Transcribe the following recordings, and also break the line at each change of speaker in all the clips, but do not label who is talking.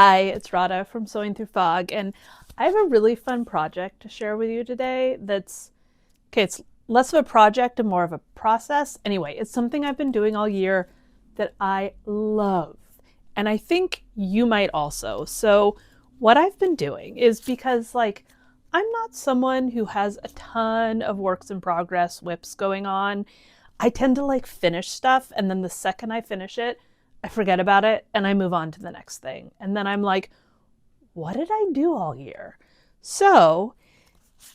Hi, it's Rada from Sewing Through Fog, and I have a really fun project to share with you today that's okay, it's less of a project and more of a process. Anyway, it's something I've been doing all year that I love, and I think you might also. So, what I've been doing is because, I'm not someone who has a ton of works in progress whips going on. I tend to finish stuff, and then the second I finish it, I forget about it and I move on to the next thing. And then I'm like, what did I do all year? So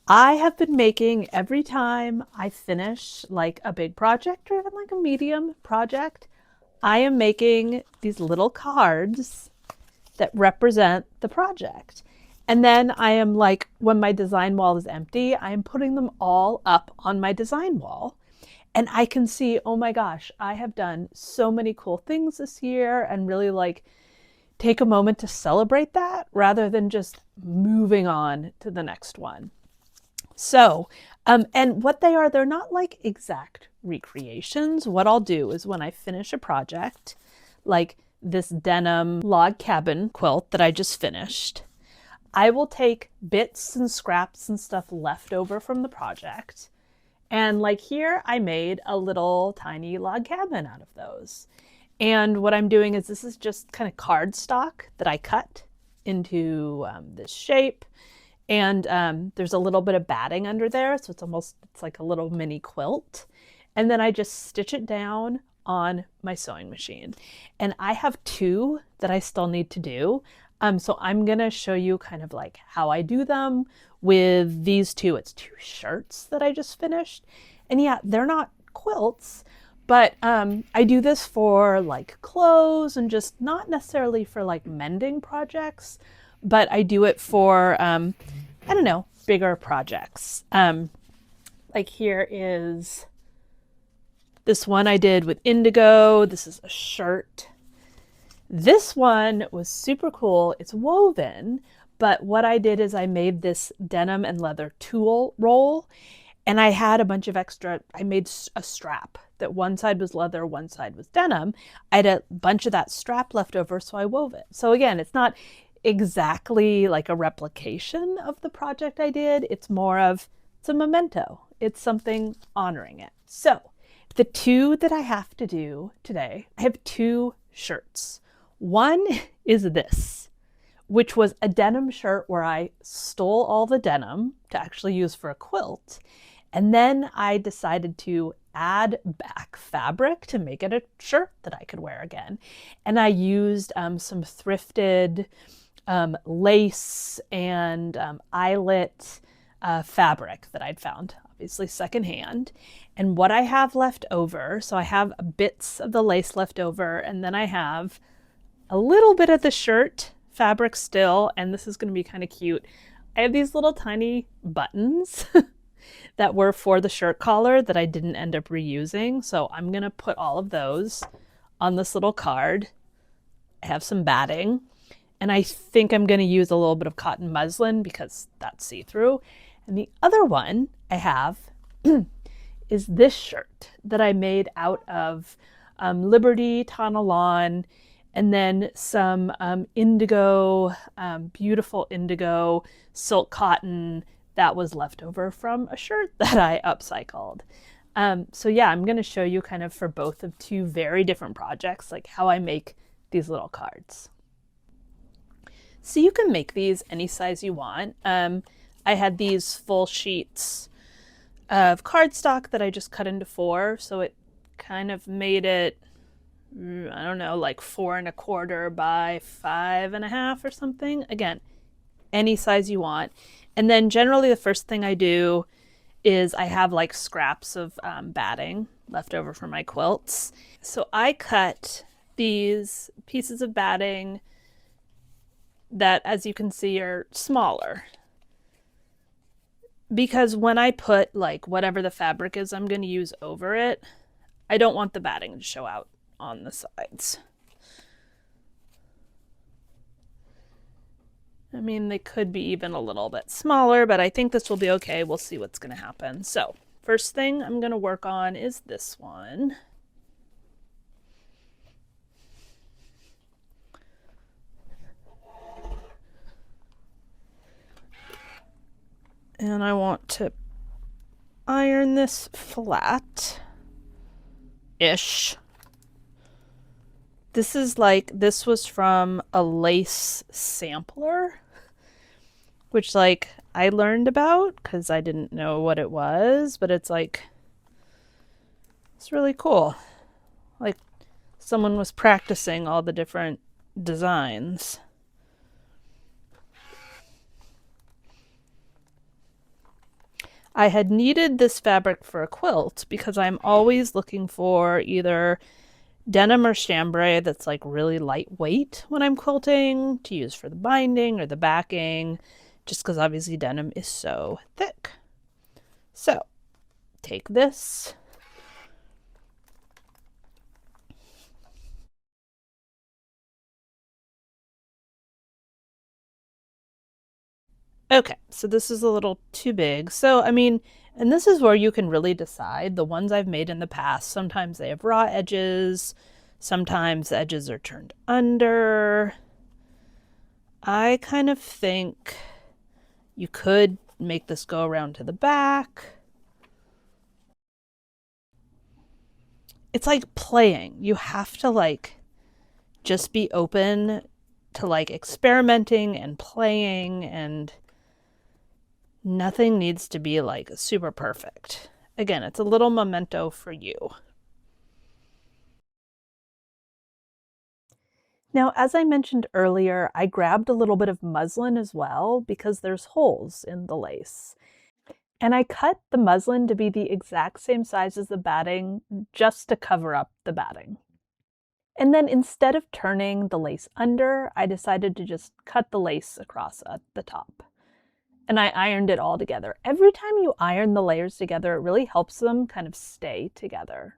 I have been making every time I finish a big project or even a medium project, I am making these little cards that represent the project. And then I am when my design wall is empty, I am putting them all up on my design wall. And I can see, oh my gosh, I have done so many cool things this year and really take a moment to celebrate that rather than just moving on to the next one. So, and what they are, they're not exact recreations. What I'll do is when I finish a project, like this denim log cabin quilt that I just finished, I will take bits and scraps and stuff left over from the project. And here, I made a little tiny log cabin out of those. And what I'm doing is this is just kind of cardstock that I cut into this shape. And there's a little bit of batting under there. So it's like a little mini quilt. And then I just stitch it down on my sewing machine. And I have two that I still need to do. So I'm going to show you kind of how I do them with these two. It's two shirts that I just finished. And yeah, they're not quilts, but I do this for clothes and just not necessarily for mending projects, but I do it for, I don't know, bigger projects. Here is this one I did with indigo. This is a shirt. This one was super cool. It's woven, but what I did is I made this denim and leather tulle roll, and I had a bunch of extra. I made a strap that one side was leather, one side was denim. I had a bunch of that strap left over, so I wove it. So again, it's not exactly like a replication of the project I did. It's a memento. It's something honoring it. So the two that I have to do today, I have two shirts. One is this, which was a denim shirt where I stole all the denim to actually use for a quilt. And then I decided to add back fabric to make it a shirt that I could wear again. And I used some thrifted lace and eyelet fabric that I'd found, obviously secondhand. And what I have left over, so I have bits of the lace left over, and then I have a little bit of the shirt fabric still, and this is going to be kind of cute. I have these little tiny buttons that were for the shirt collar that I didn't end up reusing, so I'm going to put all of those on this little card. I have some batting, and I think I'm going to use a little bit of cotton muslin because that's see-through. And the other one I have is this shirt that I made out of Liberty Tonalon, and then some indigo, beautiful indigo silk cotton that was left over from a shirt that I upcycled. So yeah, I'm going to show you kind of for both of two very different projects, how I make these little cards. So you can make these any size you want. I had these full sheets of cardstock that I just cut into four, so it kind of made it, I don't know, 4¼ by 5½ or something. Again, any size you want. And then generally the first thing I do is I have scraps of batting left over from my quilts. So I cut these pieces of batting that, as you can see, are smaller. Because when I put whatever the fabric is I'm going to use over it, I don't want the batting to show out on the sides. I mean, they could be even a little bit smaller, but I think this will be okay. We'll see what's going to happen. So first thing I'm going to work on is this one. And I want to iron this flat-ish. This was from a lace sampler, which I learned about because I didn't know what it was, but it's really cool. Like someone was practicing all the different designs. I had needed this fabric for a quilt because I'm always looking for either denim or chambray that's really lightweight when I'm quilting to use for the binding or the backing, just because obviously denim is so thick. So take this. Okay, so this is a little too big. So, I mean, and this is where you can really decide. The ones I've made in the past, sometimes they have raw edges, sometimes the edges are turned under. I kind of think you could make this go around to the back. It's like playing. You have to just be open to experimenting and playing, and nothing needs to be super perfect. Again, it's a little memento for you. Now, as I mentioned earlier, I grabbed a little bit of muslin as well because there's holes in the lace. And I cut the muslin to be the exact same size as the batting just to cover up the batting. And then instead of turning the lace under, I decided to just cut the lace across at the top. And I ironed it all together. Every time you iron the layers together, it really helps them kind of stay together.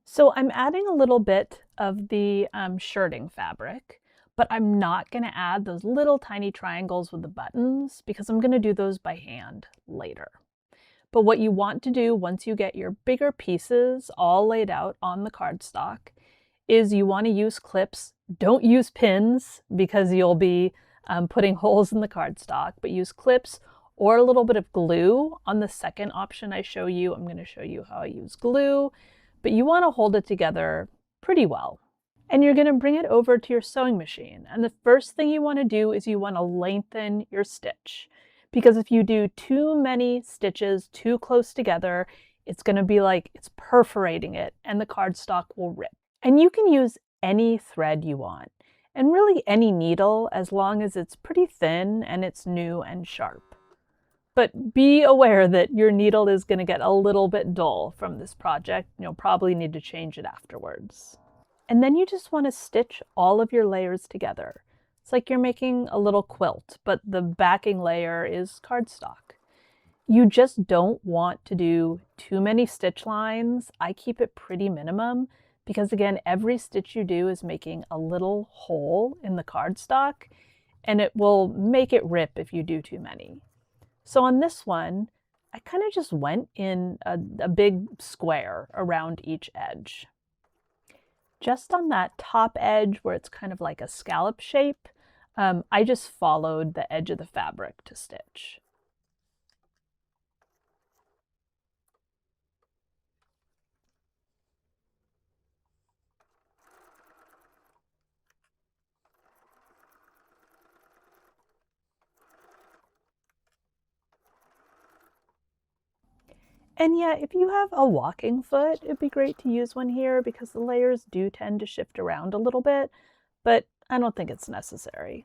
So I'm adding a little bit of the shirting fabric, but I'm not going to add those little tiny triangles with the buttons because I'm going to do those by hand later. But what you want to do once you get your bigger pieces all laid out on the cardstock is you want to use clips. Don't use pins because you'll be putting holes in the cardstock, but use clips or a little bit of glue. On the second option I show you, I'm going to show you how I use glue, but you want to hold it together pretty well. And you're going to bring it over to your sewing machine. And the first thing you want to do is you want to lengthen your stitch. Because if you do too many stitches too close together, it's going to be like it's perforating it and the cardstock will rip. And you can use any thread you want, and really any needle as long as it's pretty thin and it's new and sharp. But be aware that your needle is going to get a little bit dull from this project. You'll probably need to change it afterwards. And then you just want to stitch all of your layers together. It's like you're making a little quilt, but the backing layer is cardstock. You just don't want to do too many stitch lines. I keep it pretty minimum because again, every stitch you do is making a little hole in the cardstock and it will make it rip if you do too many. So on this one, I kind of just went in a big square around each edge. Just on that top edge where it's kind of like a scallop shape, I just followed the edge of the fabric to stitch. And yeah, if you have a walking foot, it'd be great to use one here because the layers do tend to shift around a little bit, but I don't think it's necessary.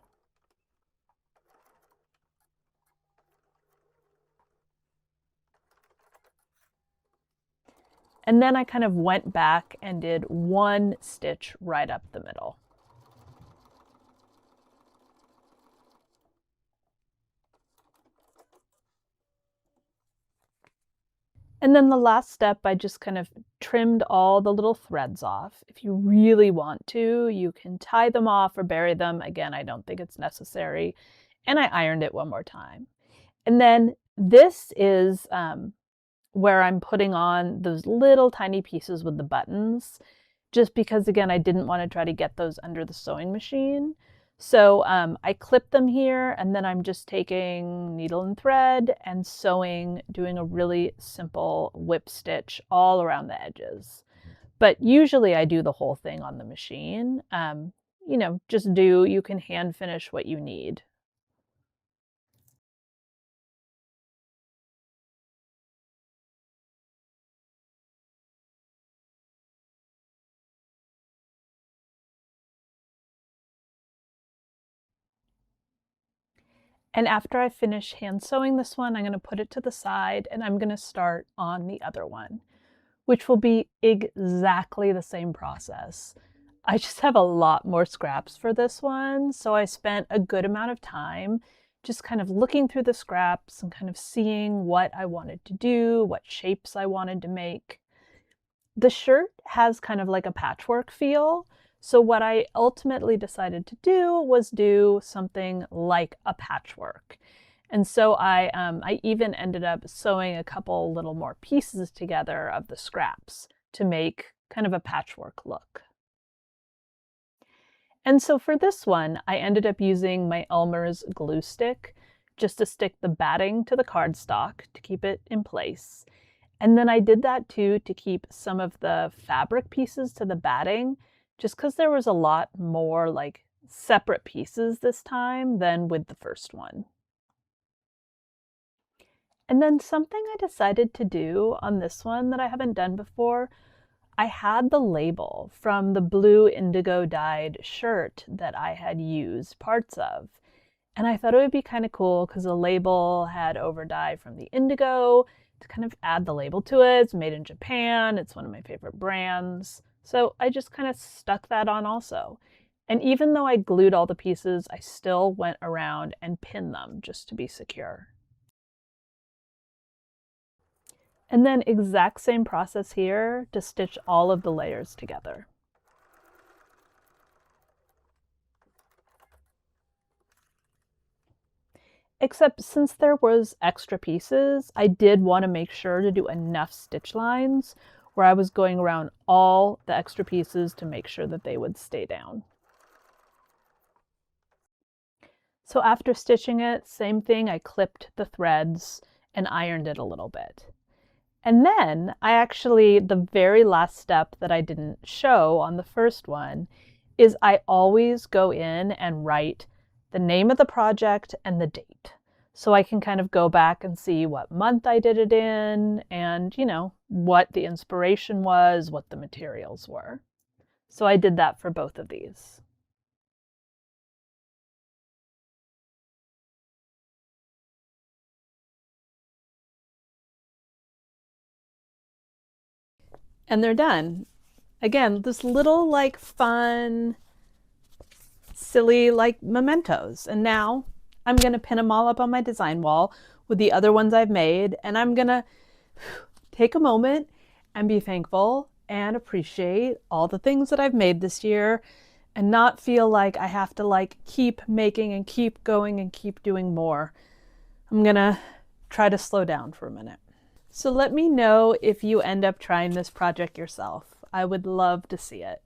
And then I kind of went back and did one stitch right up the middle. And then the last step, I just kind of trimmed all the little threads off. If you really want to, you can tie them off or bury them. Again, I don't think it's necessary. And I ironed it one more time. And then this is where I'm putting on those little tiny pieces with the buttons, just because, again, I didn't want to try to get those under the sewing machine. So I clip them here, and then I'm just taking needle and thread and sewing, doing a really simple whip stitch all around the edges. But usually I do the whole thing on the machine. You can hand finish what you need. And after I finish hand sewing this one, I'm going to put it to the side and I'm going to start on the other one, which will be exactly the same process. I just have a lot more scraps for this one, so I spent a good amount of time just kind of looking through the scraps and kind of seeing what I wanted to do, what shapes I wanted to make. The shirt has kind of like a patchwork feel. So what I ultimately decided to do was do something like a patchwork. And so I even ended up sewing a couple little more pieces together of the scraps to make kind of a patchwork look. And so for this one, I ended up using my Elmer's glue stick just to stick the batting to the cardstock to keep it in place. And then I did that too to keep some of the fabric pieces to the batting, just because there was a lot more like separate pieces this time than with the first one. And then something I decided to do on this one that I haven't done before, I had the label from the blue indigo dyed shirt that I had used parts of. And I thought it would be kind of cool because the label had over dye from the indigo to kind of add the label to it. It's made in Japan. It's one of my favorite brands. So I just kind of stuck that on also. And even though I glued all the pieces, I still went around and pinned them just to be secure. And then exact same process here to stitch all of the layers together. Except since there was extra pieces, I did want to make sure to do enough stitch lines where I was going around all the extra pieces to make sure that they would stay down. So after stitching it, same thing, I clipped the threads and ironed it a little bit. And then the very last step that I didn't show on the first one is I always go in and write the name of the project and the date. So I can kind of go back and see what month I did it in and, what the inspiration was, what the materials were. So I did that for both of these. And they're done. Again, this little like fun, silly like mementos. And now I'm going to pin them all up on my design wall with the other ones I've made. And I'm going to take a moment and be thankful and appreciate all the things that I've made this year and not feel like I have to like keep making and keep going and keep doing more. I'm going to try to slow down for a minute. So let me know if you end up trying this project yourself. I would love to see it.